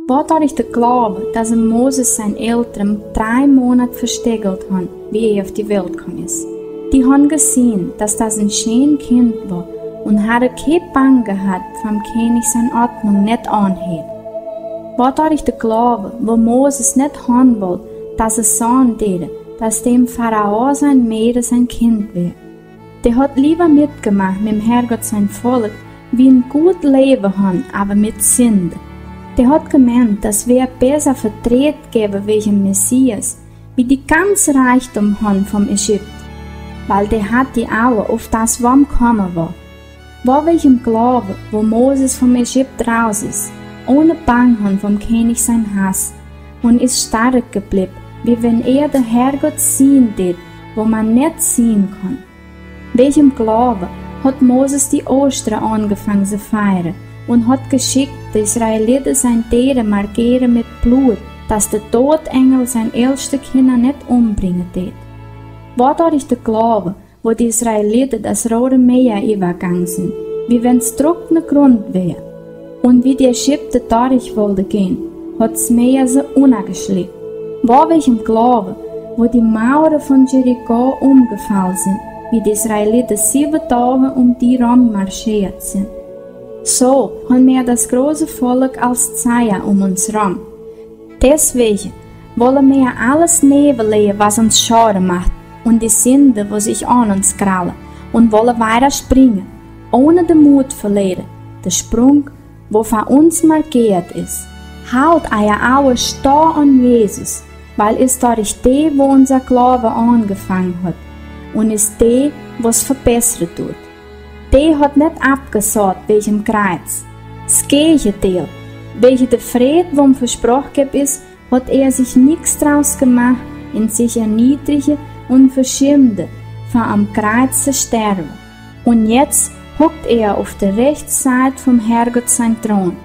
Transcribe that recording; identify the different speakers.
Speaker 1: Dadurch der Glaube, dass Moses sein Eltern 3 Monate versteckelt hat, wie er auf die Welt gekommen ist. Die haben gesehen, dass das ein schönes Kind war und hatten keine Bange gehabt, vom König seine Ordnung nicht anhält. Dadurch der Glaube, wo Moses nicht haben wollte, dass es sagen würde, dass dem Pharao sein Mädel sein Kind wäre. Der hat lieber mitgemacht mit dem Herrgott sein Volk, wie ein gut Leben haben, aber mit Sünde. Der hat gemeint, dass wir besser vertreten geben wegen Messias, wie die ganze Reichtum haben vom Ägypten, weil der hat die Augen auf das, was gekommen war. War welchem Glaube, wo Moses vom Ägypten raus ist, ohne Bang haben vom König sein Hass, und ist stark geblieben, wie wenn er der Herrgott sehen tät, wo man nicht sehen kann. Welchem Glaube hat Moses die Ostern angefangen zu feiern und hat geschickt, die Israeliten sein Tieren markieren mit Blut, dass der Todengel sein älteste Kinder nicht umbringen tät. War dadurch der Glaube, wo die Israeliten das Rote Meer übergegangen sind, wie wenn's trockene Grund wäre. Und wie die Ägypter dadurch wollten gehen, hat's Meer sie ungeschickt. War welchem Glaube, wo die Mauern von Jericho umgefallen sind, wie die Israeliten 7 Tage die Ram marschiert sind. So haben wir das große Volk als Zeichen uns rum. Deswegen wollen wir alles nebenlegen, was uns Schaden macht, und die Sünde, die sich an uns krallen, und wollen weiter springen, ohne den Mut verlieren, der Sprung, wo von uns markiert ist. Halt euer Augen starr an Jesus, weil es dadurch der, wo unser Glaube angefangen hat, und ist der, was verbessert tut. Der hat nicht abgesagt wegen dem Kreuz. Das Gegenteil, welcher der Fried, wo ihm versprochen ist, hat er sich nichts draus gemacht, in sich erniedrigen und verschämte, von am Kreuz zu sterben. Und jetzt hockt er auf der rechten Seite vom Herrgott sein Thron.